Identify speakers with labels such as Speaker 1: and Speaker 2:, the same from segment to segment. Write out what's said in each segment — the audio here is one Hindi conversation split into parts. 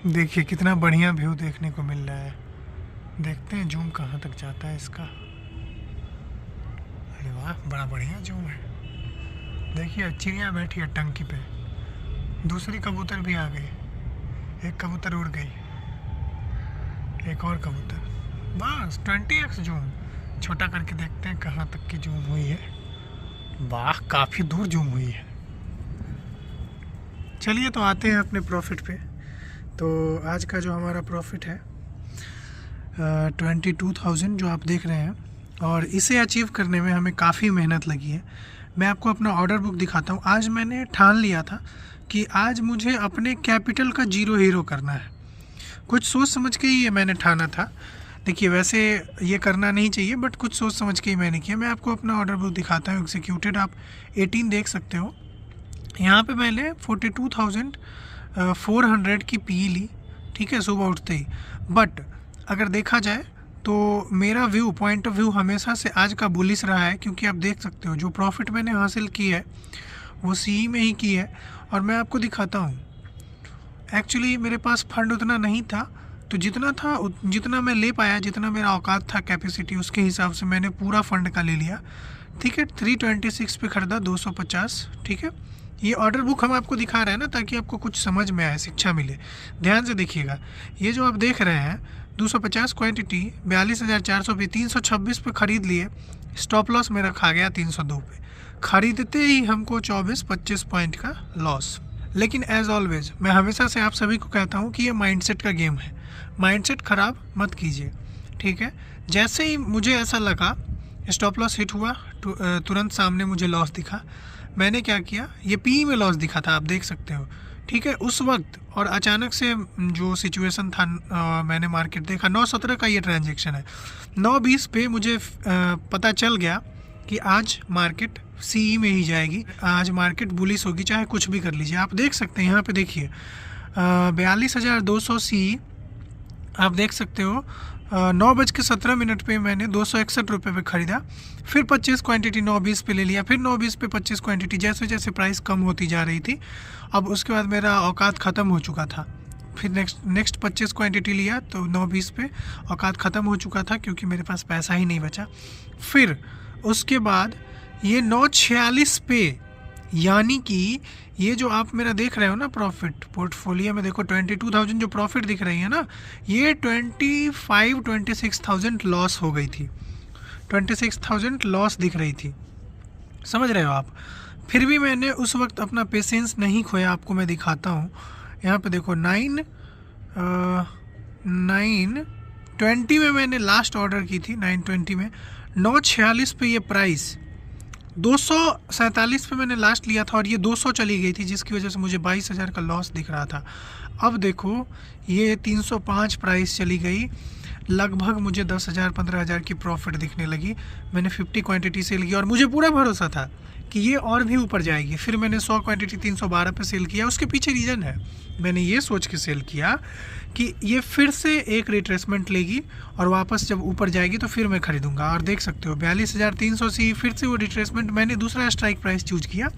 Speaker 1: देखिए कितना बढ़िया व्यू देखने को मिल रहा है। देखते हैं जूम कहाँ तक जाता है इसका। अरे वाह, बड़ा बढ़िया जूम है। देखिए चिड़िया बैठी है टंकी पे, दूसरी कबूतर भी आ गई, एक कबूतर उड़ गई, एक और कबूतर। बस 20x जूम। छोटा करके देखते हैं कहाँ तक की जूम हुई है। वाह, काफ़ी दूर जूम हुई है। चलिए तो आते हैं अपने प्रॉफिट पे। तो आज का जो हमारा प्रॉफिट है 22,000 जो आप देख रहे हैं, और इसे अचीव करने में हमें काफ़ी मेहनत लगी है। मैं आपको अपना ऑर्डर बुक दिखाता हूँ। आज मैंने ठान लिया था कि आज मुझे अपने कैपिटल का जीरो हीरो करना है। कुछ सोच समझ के ही ये मैंने ठाना था। देखिए वैसे ये करना नहीं चाहिए, बट कुछ सोच समझ के ही मैंने किया। मैं आपको अपना ऑर्डर बुक दिखाता हूँ। एग्जीक्यूटेड आप 18 देख सकते हो। यहाँ पे मैंने 42,400 की पी ली, ठीक है, सुबह उठते ही। बट अगर देखा जाए तो मेरा व्यू, पॉइंट ऑफ व्यू हमेशा से आज का बुलिश रहा है, क्योंकि आप देख सकते हो जो प्रॉफिट मैंने हासिल की है वो सी में ही की है। और मैं आपको दिखाता हूँ, एक्चुअली मेरे पास फंड उतना नहीं था, तो जितना मैं ले पाया, जितना मेरा औकात था, कैपेसिटी, उसके हिसाब से मैंने पूरा फंड का ले लिया, ठीक है। 326 पे खरीदा 250, ठीक है। ये ऑर्डर बुक हम आपको दिखा रहे हैं ना, ताकि आपको कुछ समझ में आए, शिक्षा मिले। ध्यान से देखिएगा। ये जो आप देख रहे हैं 250 क्वांटिटी 42,400 पे 326 पे ख़रीद लिए। स्टॉप लॉस मेरा खा गया 302 पे। ख़रीदते ही हमको 24-25 पॉइंट का लॉस। लेकिन एज ऑलवेज मैं हमेशा से आप सभी को कहता हूँ कि ये माइंडसेट का गेम है। माइंडसेट ख़राब मत कीजिए, ठीक है। जैसे ही मुझे ऐसा लगा स्टॉप लॉस हिट हुआ, तुरंत सामने मुझे लॉस दिखा। मैंने क्या किया, ये पी में लॉस दिखा था, आप देख सकते हो, ठीक है, उस वक्त। और अचानक से जो सिचुएशन था, मैंने मार्केट देखा। 9:17 का ये ट्रांजैक्शन है। 9:20 पे मुझे पता चल गया कि आज मार्केट सी में ही जाएगी, आज मार्केट बुलिश होगी, चाहे कुछ भी कर लीजिए। आप देख सकते हैं यहाँ पे, देखिए 42,200 सी आप देख सकते हो। 9:17 पे मैंने 261 रुपये पे ख़रीदा। फिर 25 क्वांटिटी 9:20 पे ले लिया। फिर 9:20 पे 25 क्वांटिटी। जैसे जैसे प्राइस कम होती जा रही थी, अब उसके बाद मेरा औकात ख़त्म हो चुका था। फिर नेक्स्ट 25 क्वांटिटी लिया, तो 9:20 पे औकात ख़त्म हो चुका था, क्योंकि मेरे पास पैसा ही नहीं बचा। फिर उसके बाद ये 9:46 पे, यानी कि ये जो आप मेरा देख रहे हो ना प्रॉफिट पोर्टफोलियो में, देखो 22,000 जो प्रॉफिट दिख रही है ना, ये 26,000 लॉस हो गई थी। 26,000 लॉस दिख रही थी, समझ रहे हो आप। फिर भी मैंने उस वक्त अपना पेशेंस नहीं खोया। आपको मैं दिखाता हूँ, यहाँ पे देखो 9:20 में मैंने लास्ट ऑर्डर की थी। 9:20 में 9:46 पे ये प्राइस, 247 पे मैंने लास्ट लिया था, और ये 200 चली गई थी, जिसकी वजह से मुझे 22,000 का लॉस दिख रहा था। अब देखो ये 305 प्राइस चली गई, लगभग मुझे 10,000-15,000 की प्रॉफिट दिखने लगी। मैंने 50 क्वांटिटी सेल की, और मुझे पूरा भरोसा था कि ये और भी ऊपर जाएगी। फिर मैंने 100 क्वांटिटी 312 पे सेल किया। उसके पीछे रीज़न है, मैंने ये सोच के सेल किया कि ये फिर से एक रिट्रेसमेंट लेगी, और वापस जब ऊपर जाएगी तो फिर मैं खरीदूंगा। और देख सकते हो 42,300 सी फिर से वो रिट्रेसमेंट। मैंने दूसरा स्ट्राइक प्राइस चूज किया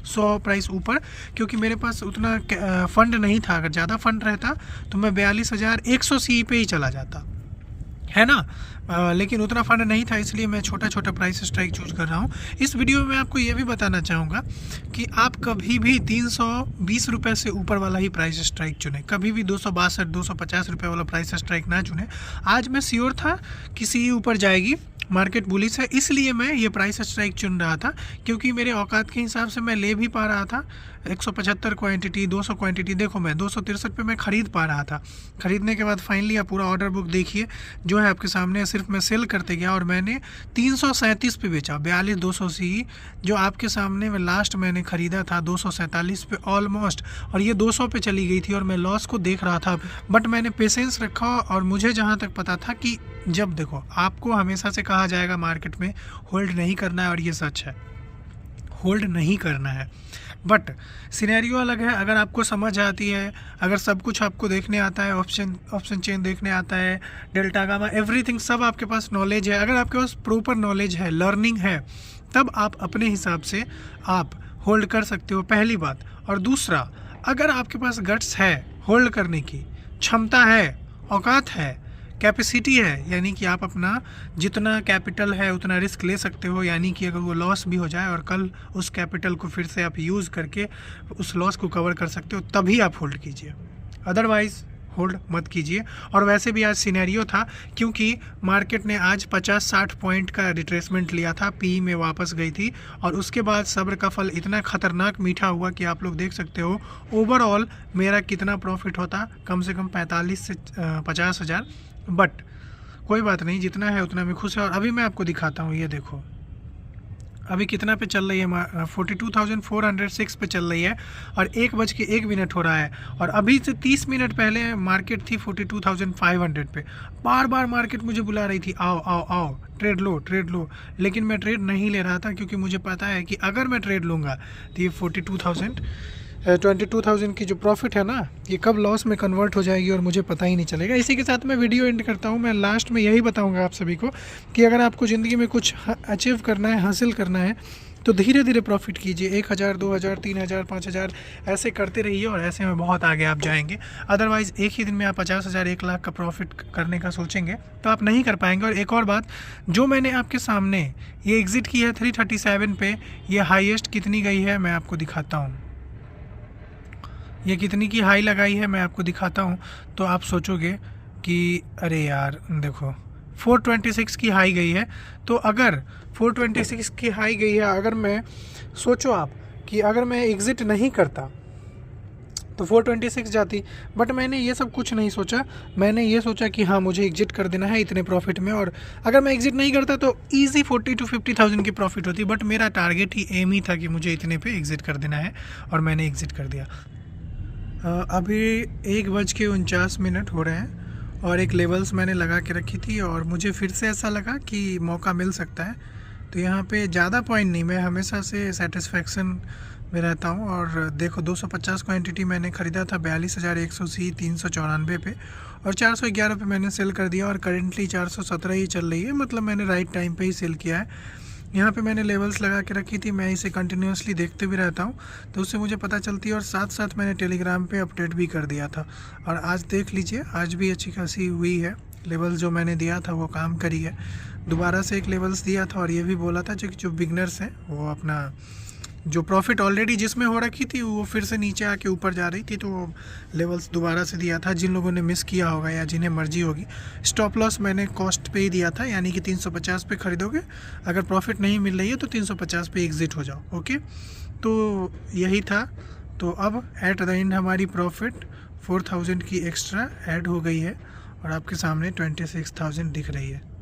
Speaker 1: 100 प्राइस ऊपर, क्योंकि मेरे पास उतना फंड नहीं था। अगर ज़्यादा फंड रहता तो मैं 42,100 सी पे ही चला जाता, है ना। लेकिन उतना फंड नहीं था, इसलिए मैं छोटा छोटा प्राइस स्ट्राइक चूज कर रहा हूँ। इस वीडियो में मैं आपको ये भी बताना चाहूँगा कि आप कभी भी 320 रुपये से ऊपर वाला ही प्राइस स्ट्राइक चुने। कभी भी 262-250 रुपये वाला प्राइस स्ट्राइक ना चुने। आज मैं श्योर था कि सी ऊपर जाएगी, मार्केट बुलिश है, इसलिए मैं ये प्राइस स्ट्राइक चुन रहा था, क्योंकि मेरे औकात के हिसाब से मैं ले भी पा रहा था। 175 क्वांटिटी 200 क्वांटिटी, देखो मैं 263 पे मैं ख़रीद पा रहा था। ख़रीदने के बाद फाइनली आप पूरा ऑर्डर बुक देखिए जो है आपके सामने। सिर्फ मैं सेल करते गया, और मैंने 337 पे बेचा। 42,200 सी जो आपके सामने में लास्ट मैंने ख़रीदा था 247 पे ऑलमोस्ट, और ये 200 पे चली गई थी, और मैं लॉस को देख रहा था। बट मैंने पेशेंस रखा, और मुझे जहाँ तक पता था कि जब देखो, आपको हमेशा से कहा जाएगा मार्केट में होल्ड नहीं करना है, और ये सच है, होल्ड नहीं करना है। बट सिनेरियो अलग है। अगर आपको समझ आती है, अगर सब कुछ आपको देखने आता है, ऑप्शन चेन देखने आता है, डेल्टा गामा एवरीथिंग सब आपके पास नॉलेज है, अगर आपके पास प्रॉपर नॉलेज है, लर्निंग है, तब आप अपने हिसाब से आप होल्ड कर सकते हो, पहली बात। और दूसरा, अगर आपके पास गट्स है होल्ड करने की, क्षमता है, औकात है, कैपेसिटी है, यानी कि आप अपना जितना कैपिटल है उतना रिस्क ले सकते हो, यानी कि अगर वो लॉस भी हो जाए और कल उस कैपिटल को फिर से आप यूज़ करके उस लॉस को कवर कर सकते हो, तभी आप होल्ड कीजिए, अदरवाइज़ होल्ड मत कीजिए। और वैसे भी आज सिनेरियो था, क्योंकि मार्केट ने आज 50-60 पॉइंट का रिट्रेसमेंट लिया था, पी में वापस गई थी और उसके बाद सब्र का फल इतना ख़तरनाक मीठा हुआ कि आप लोग देख सकते हो ओवरऑल मेरा कितना प्रॉफिट होता, कम से कम 45 से 50 हज़ार। बट कोई बात नहीं, जितना है उतना में खुश है। और अभी मैं आपको दिखाता हूँ, ये देखो अभी कितना पे चल रही है, 42,406 पे चल रही है और 1:01 हो रहा है। और अभी से 30 मिनट पहले मार्केट थी 42,500 पे। बार बार मार्केट मुझे बुला रही थी, आओ आओ आओ ट्रेड लो ट्रेड लो, लेकिन मैं ट्रेड नहीं ले रहा था, क्योंकि मुझे पता है कि अगर मैं ट्रेड लूँगा तो ये 22,000 की जो प्रॉफिट है ना, ये कब लॉस में कन्वर्ट हो जाएगी और मुझे पता ही नहीं चलेगा। इसी के साथ मैं वीडियो एंड करता हूँ। मैं लास्ट में यही बताऊँगा आप सभी को कि अगर आपको ज़िंदगी में कुछ अचीव करना है, हासिल करना है, तो धीरे धीरे प्रॉफिट कीजिए। 1,000, 2,000, 3,000, 5,000 ऐसे करते रहिए और ऐसे में बहुत आगे आप जाएंगे। अदरवाइज़ एक ही दिन में आप 50,000, 1 लाख का प्रॉफिट करने का सोचेंगे तो आप नहीं कर पाएंगे। और एक और बात, जो मैंने आपके सामने ये एग्ज़िट की है 337 पे, ये हाईएस्ट कितनी गई है मैं आपको दिखाता हूँ। ये कितनी की हाई लगाई है मैं आपको दिखाता हूँ, तो आप सोचोगे कि अरे यार देखो 426 की हाई गई है। तो अगर 426 की हाई गई है, अगर मैं सोचो आप कि अगर मैं एग्ज़िट नहीं करता तो 426 जाती, बट मैंने ये सब कुछ नहीं सोचा। मैंने ये सोचा कि हाँ मुझे एग्ज़िट कर देना है इतने प्रॉफिट में, और अगर मैं एग्ज़िट नहीं करता तो ईजी 40 to 50,000 की प्रॉफिट होती। बट मेरा टारगेट ही एम ही था कि मुझे इतने पे एग्ज़िट कर देना है और मैंने एग्ज़िट कर दिया। अभी 1:49 हो रहे हैं और एक लेवल्स मैंने लगा के रखी थी और मुझे फिर से ऐसा लगा कि मौका मिल सकता है। तो यहाँ पे ज़्यादा पॉइंट नहीं, मैं हमेशा से सेटिस्फेक्शन में रहता हूँ। और देखो 250 क्वांटिटी मैंने ख़रीदा था 42,180 394 पे, और 411 पे मैंने सेल कर दिया और करेंटली 417 ही चल रही है। मतलब मैंने राइट टाइम पे ही सेल किया है। यहाँ पे मैंने लेवल्स लगा के रखी थी, मैं इसे कंटिन्यूसली देखते भी रहता हूँ, तो उससे मुझे पता चलती है। और साथ साथ मैंने टेलीग्राम पे अपडेट भी कर दिया था। और आज देख लीजिए, आज भी अच्छी खासी हुई है। लेवल्स जो मैंने दिया था वो काम करी है। दोबारा से एक लेवल्स दिया था और ये भी बोला था जो बिगनर्स हैं वो अपना जो प्रॉफिट ऑलरेडी जिसमें हो रखी थी वो फिर से नीचे आके ऊपर जा रही थी, तो वो लेवल्स दोबारा से दिया था। जिन लोगों ने मिस किया होगा या जिन्हें मर्जी होगी, स्टॉप लॉस मैंने कॉस्ट पे ही दिया था, यानी कि 350 पे ख़रीदोगे, अगर प्रॉफिट नहीं मिल रही है तो 350 पे एग्ज़िट हो जाओ। ओके, तो यही था। तो अब एट द एंड हमारी प्रॉफिट 4,000 की एक्स्ट्रा ऐड हो गई है और आपके सामने 26,000 दिख रही है।